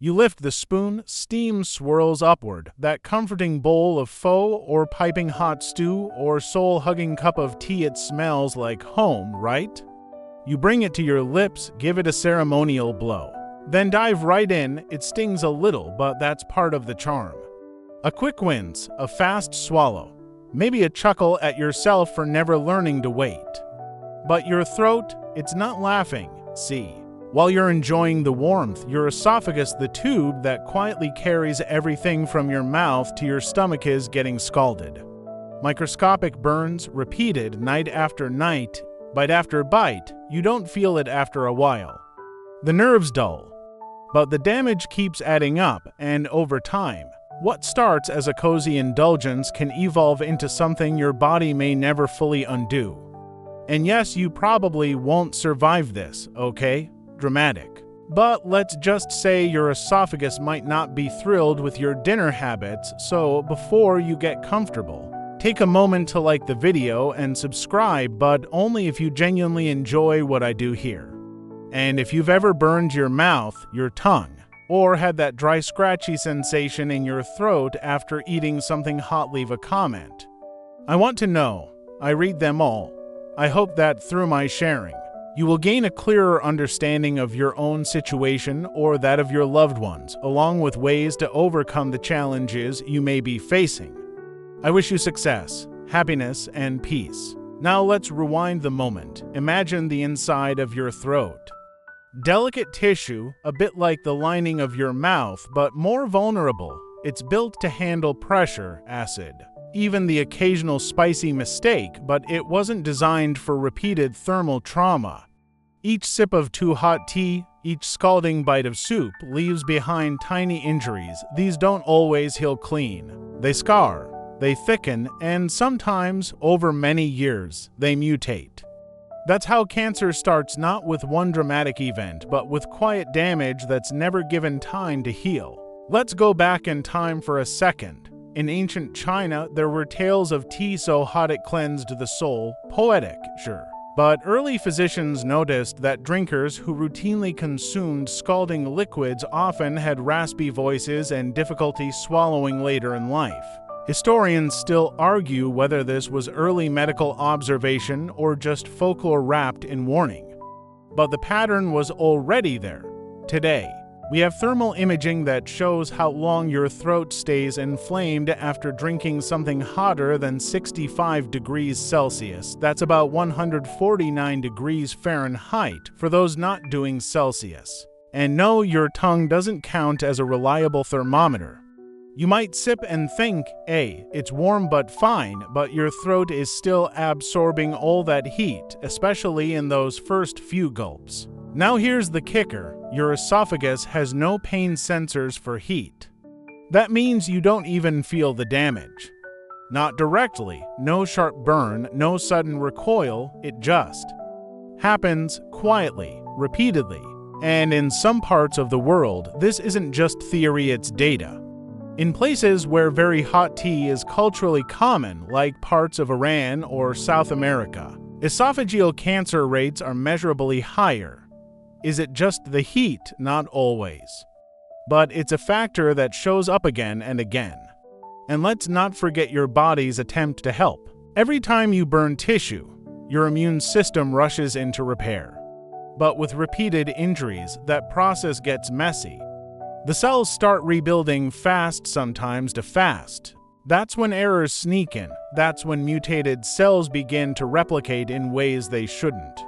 You lift the spoon, steam swirls upward, that comforting bowl of pho or piping hot stew or soul-hugging cup of tea. It smells like home, right? You bring it to your lips, give it a ceremonial blow. Then dive right in. It stings a little, but that's part of the charm. A quick wince, a fast swallow, maybe a chuckle at yourself for never learning to wait. But your throat, it's not laughing, see. While you're enjoying the warmth, your esophagus, the tube that quietly carries everything from your mouth to your stomach, is getting scalded. Microscopic burns, repeated night after night, bite after bite. You don't feel it after a while. The nerves dull. But the damage keeps adding up, and over time, what starts as a cozy indulgence can evolve into something your body may never fully undo. And yes, you probably won't survive this, okay? Dramatic. But let's just say your esophagus might not be thrilled with your dinner habits, so before you get comfortable, take a moment to like the video and subscribe, but only if you genuinely enjoy what I do here. And if you've ever burned your mouth, your tongue, or had that dry, scratchy sensation in your throat after eating something hot, leave a comment. I want to know. I read them all. I hope that through my sharing, you will gain a clearer understanding of your own situation or that of your loved ones, along with ways to overcome the challenges you may be facing. I wish you success, happiness, and peace. Now let's rewind the moment. Imagine the inside of your throat. Delicate tissue, a bit like the lining of your mouth, but more vulnerable. It's built to handle pressure, acid, even the occasional spicy mistake, but it wasn't designed for repeated thermal trauma. Each sip of too hot tea, each scalding bite of soup leaves behind tiny injuries. These don't always heal clean. They scar, they thicken, and sometimes, over many years, they mutate. That's how cancer starts, not with one dramatic event, but with quiet damage that's never given time to heal. Let's go back in time for a second. In ancient China, there were tales of tea so hot it cleansed the soul. Poetic, sure. But early physicians noticed that drinkers who routinely consumed scalding liquids often had raspy voices and difficulty swallowing later in life. Historians still argue whether this was early medical observation or just folklore wrapped in warning. But the pattern was already there. Today, we have thermal imaging that shows how long your throat stays inflamed after drinking something hotter than 65 degrees Celsius. That's about 149 degrees Fahrenheit for those not doing Celsius. And no, your tongue doesn't count as a reliable thermometer. You might sip and think, hey, it's warm but fine, but your throat is still absorbing all that heat, especially in those first few gulps. Now here's the kicker. Your esophagus has no pain sensors for heat. That means you don't even feel the damage. Not directly, no sharp burn, no sudden recoil, it just happens quietly, repeatedly. And in some parts of the world, this isn't just theory, it's data. In places where very hot tea is culturally common, like parts of Iran or South America, esophageal cancer rates are measurably higher. Is it just the heat? Not always. But it's a factor that shows up again and again. And let's not forget your body's attempt to help. Every time you burn tissue, your immune system rushes into repair. But with repeated injuries, that process gets messy. The cells start rebuilding fast, sometimes too fast. That's when errors sneak in. That's when mutated cells begin to replicate in ways they shouldn't.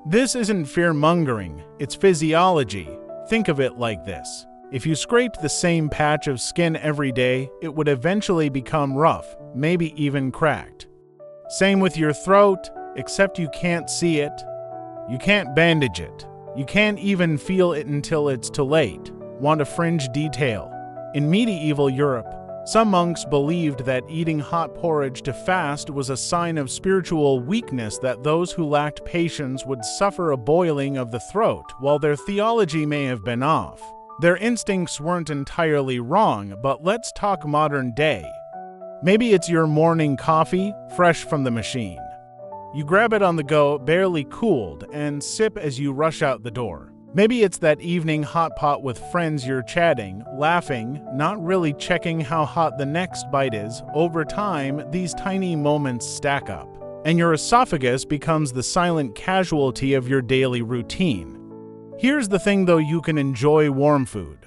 This isn't fear-mongering, it's physiology. Think of it like this. If you scraped the same patch of skin every day, it would eventually become rough, maybe even cracked. Same with your throat, except you can't see it. You can't bandage it. You can't even feel it until it's too late. Want a fringe detail? In medieval Europe, some monks believed that eating hot porridge to fast was a sign of spiritual weakness, that those who lacked patience would suffer a boiling of the throat. While their theology may have been off, their instincts weren't entirely wrong. But let's talk modern day. Maybe it's your morning coffee, fresh from the machine. You grab it on the go, barely cooled, and sip as you rush out the door. Maybe it's that evening hot pot with friends you're chatting, laughing, not really checking how hot the next bite is. Over time, these tiny moments stack up, and your esophagus becomes the silent casualty of your daily routine. Here's the thing though, you can enjoy warm food.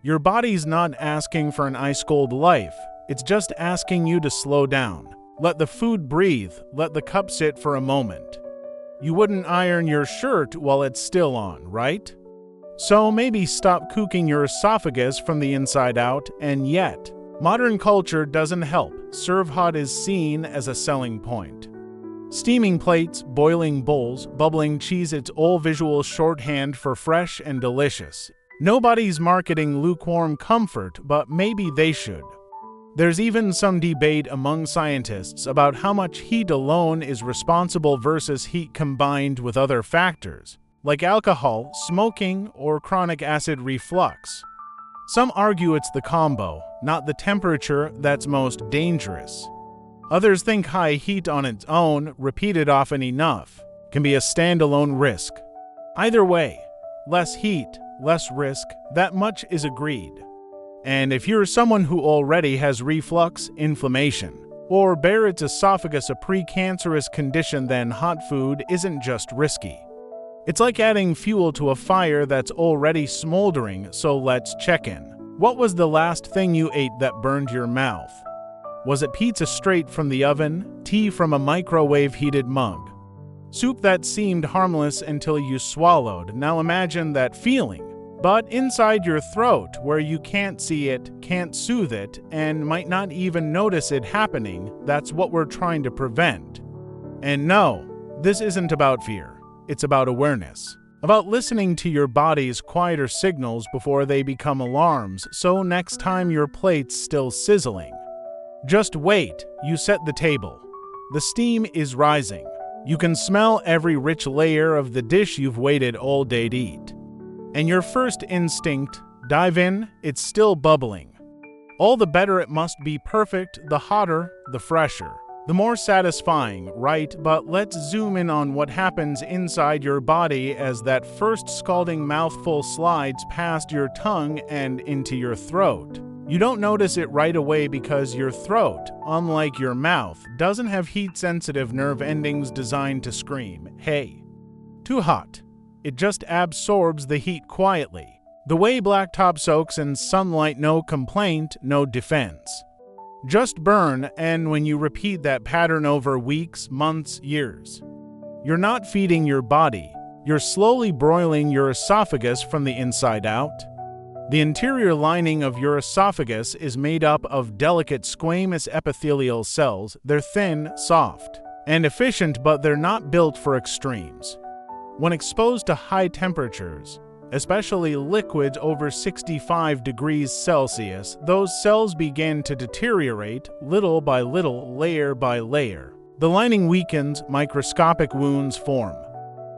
Your body's not asking for an ice-cold life, it's just asking you to slow down. Let the food breathe, let the cup sit for a moment. You wouldn't iron your shirt while it's still on, right? So maybe stop cooking your esophagus from the inside out, and yet, modern culture doesn't help. Serve hot is seen as a selling point. Steaming plates, boiling bowls, bubbling cheese, it's all visual shorthand for fresh and delicious. Nobody's marketing lukewarm comfort, but maybe they should. There's even some debate among scientists about how much heat alone is responsible versus heat combined with other factors, like alcohol, smoking, or chronic acid reflux. Some argue it's the combo, not the temperature, that's most dangerous. Others think high heat on its own, repeated often enough, can be a standalone risk. Either way, less heat, less risk, that much is agreed. And if you're someone who already has reflux, inflammation, or Barrett's esophagus, a precancerous condition, then hot food isn't just risky. It's like adding fuel to a fire that's already smoldering, so let's check in. What was the last thing you ate that burned your mouth? Was it pizza straight from the oven, tea from a microwave-heated mug, soup that seemed harmless until you swallowed? Now imagine that feeling, but inside your throat, where you can't see it, can't soothe it, and might not even notice it happening. That's what we're trying to prevent. And no, this isn't about fear. It's about awareness. About listening to your body's quieter signals before they become alarms, so next time your plate's still sizzling, just wait. You set the table. The steam is rising. You can smell every rich layer of the dish you've waited all day to eat. And your first instinct, dive in, it's still bubbling. All the better, it must be perfect, the hotter, the fresher, the more satisfying, right? But let's zoom in on what happens inside your body as that first scalding mouthful slides past your tongue and into your throat. You don't notice it right away because your throat, unlike your mouth, doesn't have heat-sensitive nerve endings designed to scream, "Hey, too hot." It just absorbs the heat quietly. The way blacktop soaks in sunlight, no complaint, no defense. Just burn, and when you repeat that pattern over weeks, months, years, you're not feeding your body, you're slowly broiling your esophagus from the inside out. The interior lining of your esophagus is made up of delicate squamous epithelial cells. They're thin, soft, and efficient, but they're not built for extremes. When exposed to high temperatures, especially liquids over 65 degrees Celsius, those cells begin to deteriorate little by little, layer by layer. The lining weakens, microscopic wounds form.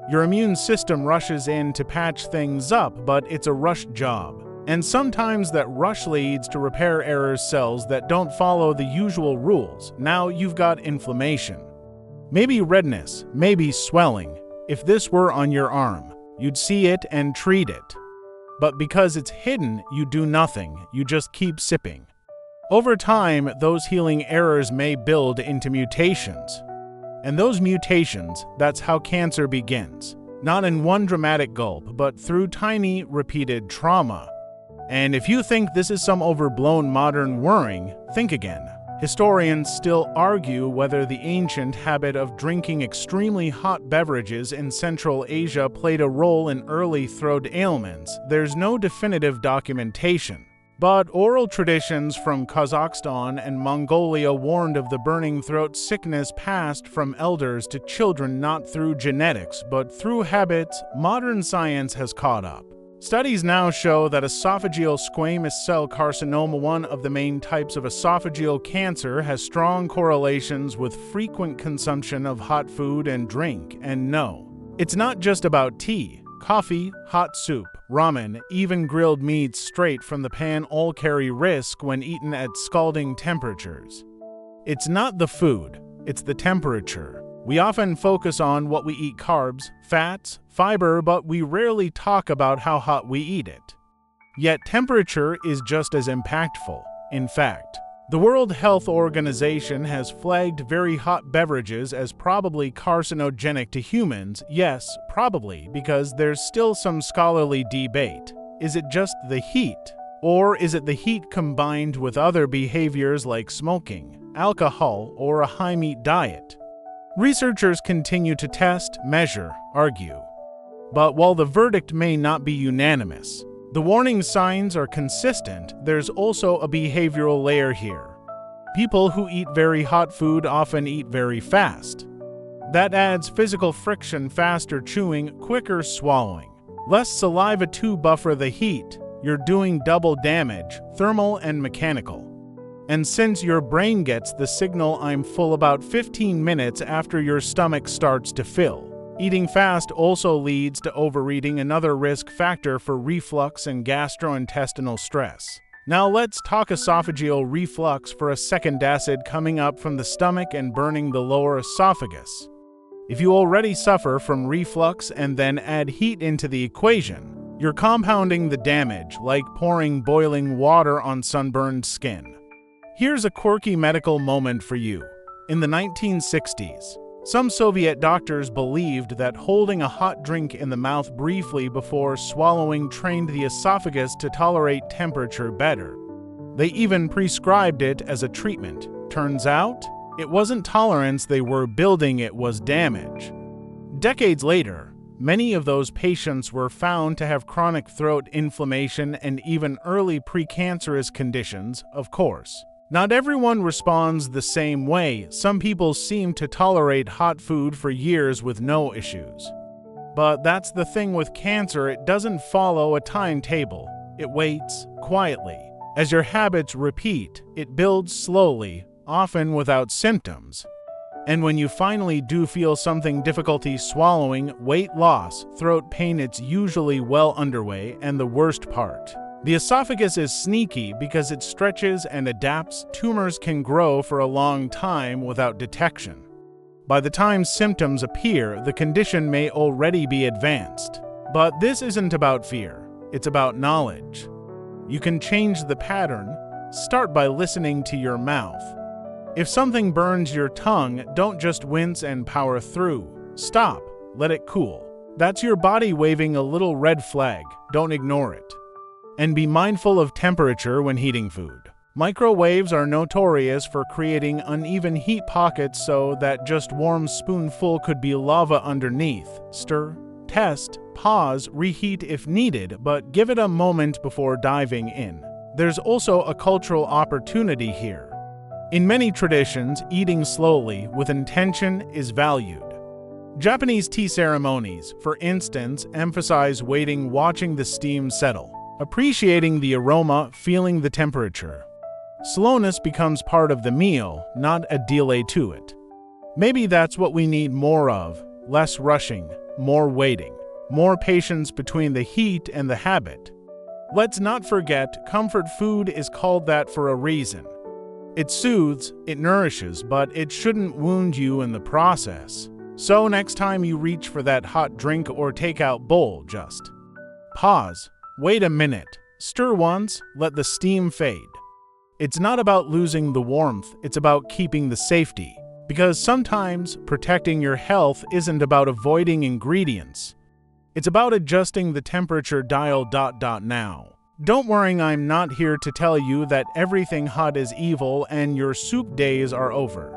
Your immune system rushes in to patch things up, but it's a rushed job. And sometimes that rush leads to repair error cells that don't follow the usual rules. Now you've got inflammation. Maybe redness, maybe swelling. If this were on your arm, you'd see it and treat it. But because it's hidden, you do nothing, you just keep sipping. Over time, those healing errors may build into mutations. And those mutations, that's how cancer begins. Not in one dramatic gulp, but through tiny, repeated trauma. And if you think this is some overblown modern worrying, think again. Historians still argue whether the ancient habit of drinking extremely hot beverages in Central Asia played a role in early throat ailments. There's no definitive documentation, but oral traditions from Kazakhstan and Mongolia warned of the burning throat sickness passed from elders to children, not through genetics, but through habits. Modern science has caught up. Studies now show that esophageal squamous cell carcinoma, one of the main types of esophageal cancer, has strong correlations with frequent consumption of hot food and drink. And no, it's not just about tea, coffee, hot soup, ramen, even grilled meats straight from the pan all carry risk when eaten at scalding temperatures. It's not the food, it's the temperature. We often focus on what we eat: carbs, fats, fiber, but we rarely talk about how hot we eat it. Yet temperature is just as impactful. In fact, the World Health Organization has flagged very hot beverages as probably carcinogenic to humans. Yes, probably, because there's still some scholarly debate. Is it just the heat? Or is it the heat combined with other behaviors like smoking, alcohol, or a high-meat diet? Researchers continue to test, measure, argue. But while the verdict may not be unanimous, the warning signs are consistent. There's also a behavioral layer here. People who eat very hot food often eat very fast. That adds physical friction: faster chewing, quicker swallowing. Less saliva to buffer the heat. You're doing double damage, thermal and mechanical. And since your brain gets the signal "I'm full" about 15 minutes after your stomach starts to fill, eating fast also leads to overeating, another risk factor for reflux and gastrointestinal stress. Now let's talk esophageal reflux for a second. Acid coming up from the stomach and burning the lower esophagus. If you already suffer from reflux and then add heat into the equation, you're compounding the damage, like pouring boiling water on sunburned skin. Here's a quirky medical moment for you. In the 1960s, some Soviet doctors believed that holding a hot drink in the mouth briefly before swallowing trained the esophagus to tolerate temperature better. They even prescribed it as a treatment. Turns out, it wasn't tolerance they were building, it was damage. Decades later, many of those patients were found to have chronic throat inflammation and even early precancerous conditions. Of course, not everyone responds the same way. Some people seem to tolerate hot food for years with no issues. But that's the thing with cancer: it doesn't follow a timetable. It waits quietly. As your habits repeat, it builds slowly, often without symptoms. And when you finally do feel something: difficulty swallowing, weight loss, throat pain, it's usually well underway. And the worst part: the esophagus is sneaky because it stretches and adapts. Tumors can grow for a long time without detection. By the time symptoms appear, the condition may already be advanced. But this isn't about fear, it's about knowledge. You can change the pattern. Start by listening to your mouth. If something burns your tongue, don't just wince and power through. Stop, let it cool. That's your body waving a little red flag. Don't ignore it. And be mindful of temperature when heating food. Microwaves are notorious for creating uneven heat pockets, so that just warm spoonful could be lava underneath. Stir, test, pause, reheat if needed, but give it a moment before diving in. There's also a cultural opportunity here. In many traditions, eating slowly, with intention, is valued. Japanese tea ceremonies, for instance, emphasize waiting, watching the steam settle, appreciating the aroma, feeling the temperature. Slowness becomes part of the meal, not a delay to it. Maybe that's what we need more of: less rushing, more waiting, more patience between the heat and the habit. Let's not forget, comfort food is called that for a reason. It soothes, it nourishes, but it shouldn't wound you in the process. So next time you reach for that hot drink or takeout bowl, just pause, wait a minute, stir once, let the steam fade. It's not about losing the warmth, it's about keeping the safety. Because sometimes protecting your health isn't about avoiding ingredients. It's about adjusting the temperature dial. Now. Don't worry, I'm not here to tell you that everything hot is evil and your soup days are over.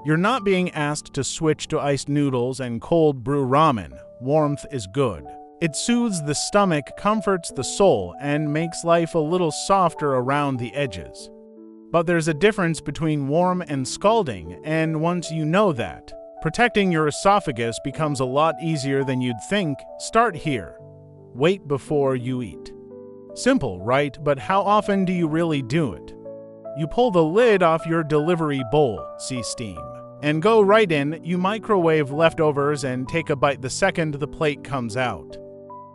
You're not being asked to switch to iced noodles and cold brew ramen. Warmth is good. It soothes the stomach, comforts the soul, and makes life a little softer around the edges. But there's a difference between warm and scalding, and once you know that, protecting your esophagus becomes a lot easier than you'd think. Start here. Wait before you eat. Simple, right? But how often do you really do it? You pull the lid off your delivery bowl, see steam, and go right in. You microwave leftovers and take a bite the second the plate comes out.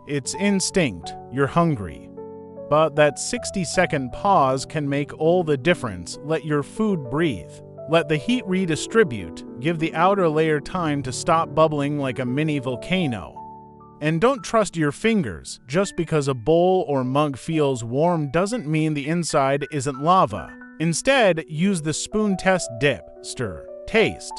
It's instinct. You're hungry. But that 60-second pause can make all the difference. Let your food breathe. Let the heat redistribute, give the outer layer time to stop bubbling like a mini volcano. And don't trust your fingers. Just because a bowl or mug feels warm doesn't mean the inside isn't lava. Instead, use the spoon test: dip, stir, taste.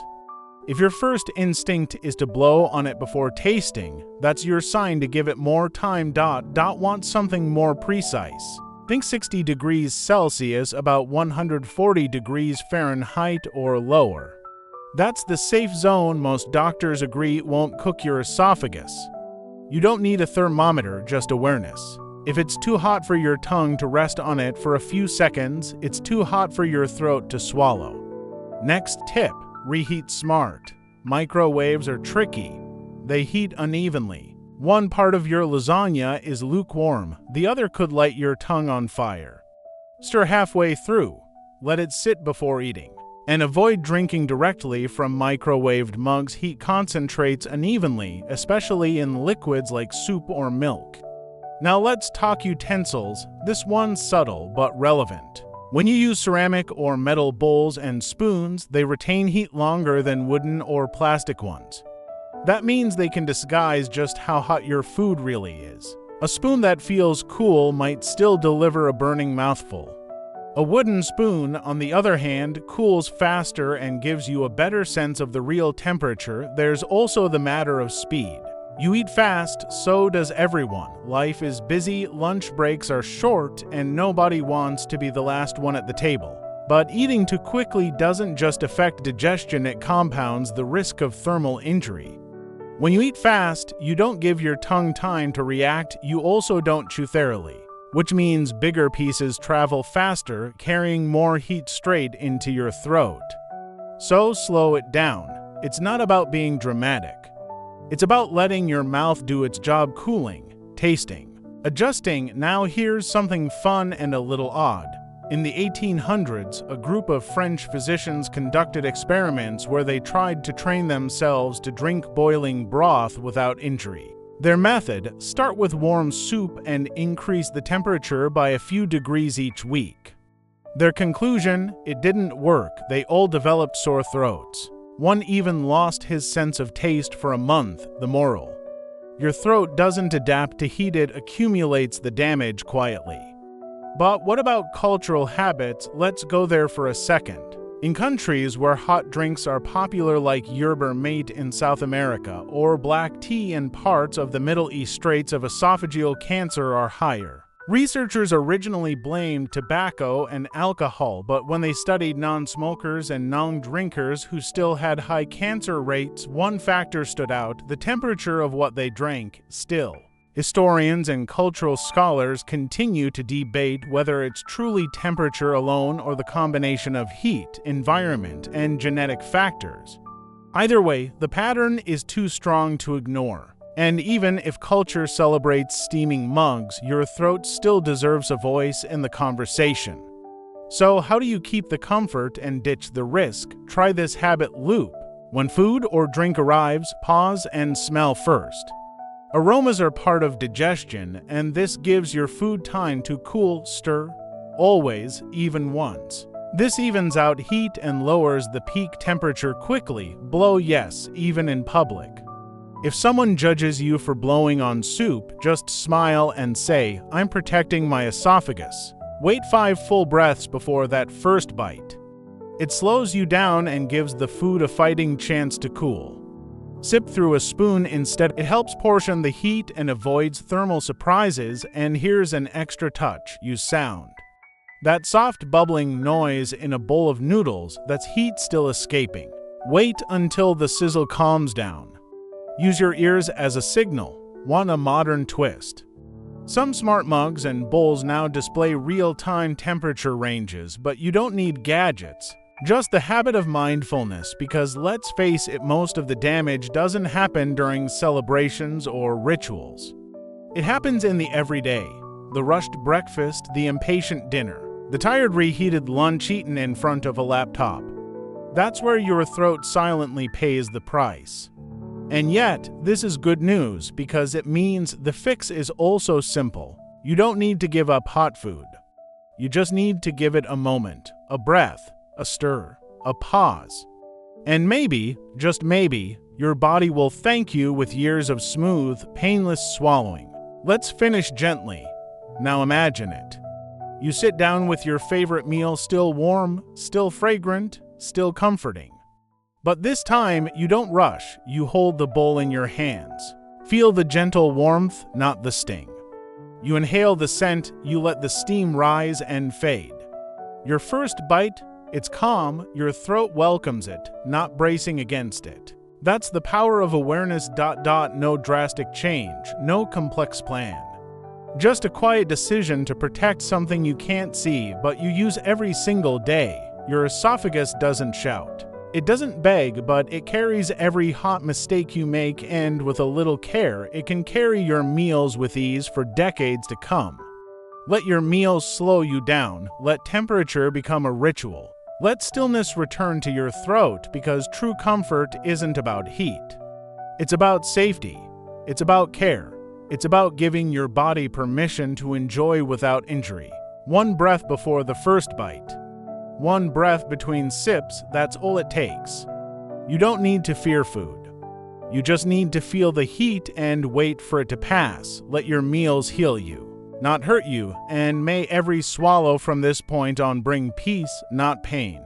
If your first instinct is to blow on it before tasting, that's your sign to give it more time. Want something more precise. Think 60 degrees Celsius, about 140 degrees Fahrenheit or lower. That's the safe zone most doctors agree won't cook your esophagus. You don't need a thermometer, just awareness. If it's too hot for your tongue to rest on it for a few seconds, it's too hot for your throat to swallow. Next tip: reheat smart. Microwaves are tricky. They heat unevenly. One part of your lasagna is lukewarm, the other could light your tongue on fire. Stir halfway through. Let it sit before eating. And avoid drinking directly from microwaved mugs. Heat concentrates unevenly, especially in liquids like soup or milk. Now let's talk utensils. This one's subtle but relevant. When you use ceramic or metal bowls and spoons, they retain heat longer than wooden or plastic ones. That means they can disguise just how hot your food really is. A spoon that feels cool might still deliver a burning mouthful. A wooden spoon, on the other hand, cools faster and gives you a better sense of the real temperature. There's also the matter of speed. You eat fast, so does everyone. Life is busy, lunch breaks are short, and nobody wants to be the last one at the table. But eating too quickly doesn't just affect digestion, it compounds the risk of thermal injury. When you eat fast, you don't give your tongue time to react. You also don't chew thoroughly, which means bigger pieces travel faster, carrying more heat straight into your throat. So slow it down. It's not about being dramatic. It's about letting your mouth do its job: cooling, tasting, adjusting. Now here's something fun and a little odd. In the 1800s, a group of French physicians conducted experiments where they tried to train themselves to drink boiling broth without injury. Their method: start with warm soup and increase the temperature by a few degrees each week. Their conclusion: it didn't work. They all developed sore throats. One even lost his sense of taste for a month. The moral: your throat doesn't adapt to heat, it accumulates the damage quietly. But what about cultural habits? Let's go there for a second. In countries where hot drinks are popular, like yerba mate in South America or black tea in parts of the Middle East, rates of esophageal cancer are higher. Researchers originally blamed tobacco and alcohol, but when they studied non-smokers and non-drinkers who still had high cancer rates, one factor stood out: the temperature of what they drank. Still, historians and cultural scholars continue to debate whether it's truly temperature alone or the combination of heat, environment, and genetic factors. Either way, the pattern is too strong to ignore. And even if culture celebrates steaming mugs, your throat still deserves a voice in the conversation. So how do you keep the comfort and ditch the risk? Try this habit loop. When food or drink arrives, pause and smell first. Aromas are part of digestion, and this gives your food time to cool. Stir, always, even once. This evens out heat and lowers the peak temperature quickly. Blow, yes, even in public. If someone judges you for blowing on soup, just smile and say, "I'm protecting my esophagus." Wait 5 full breaths before that first bite. It slows you down and gives the food a fighting chance to cool. Sip through a spoon instead. It helps portion the heat and avoids thermal surprises. And here's an extra touch: use sound. That soft bubbling noise in a bowl of noodles, that's heat still escaping. Wait until the sizzle calms down. Use your ears as a signal. Want a modern twist? Some smart mugs and bowls now display real-time temperature ranges, but you don't need gadgets. Just the habit of mindfulness, because let's face it, most of the damage doesn't happen during celebrations or rituals. It happens in the everyday: the rushed breakfast, the impatient dinner, the tired reheated lunch eaten in front of a laptop. That's where your throat silently pays the price. And yet, this is good news, because it means the fix is also simple. You don't need to give up hot food. You just need to give it a moment, a breath, a stir. a pause. And maybe, just maybe, your body will thank you with years of smooth, painless swallowing. Let's finish gently. Now imagine it. You sit down with your favorite meal still warm, still fragrant, still comforting. But this time, you don't rush, you hold the bowl in your hands. Feel the gentle warmth, not the sting. You inhale the scent, you let the steam rise and fade. Your first bite, it's calm, your throat welcomes it, not bracing against it. That's the power of awareness. No drastic change, no complex plan. Just a quiet decision to protect something you can't see but you use every single day. Your esophagus doesn't shout. It doesn't beg, but it carries every hot mistake you make, and with a little care, it can carry your meals with ease for decades to come. Let your meals slow you down. Let temperature become a ritual. Let stillness return to your throat, because true comfort isn't about heat. It's about safety. It's about care. It's about giving your body permission to enjoy without injury. One breath before the first bite. One breath between sips, that's all it takes. You don't need to fear food. You just need to feel the heat and wait for it to pass. Let your meals heal you, not hurt you, and may every swallow from this point on bring peace, not pain.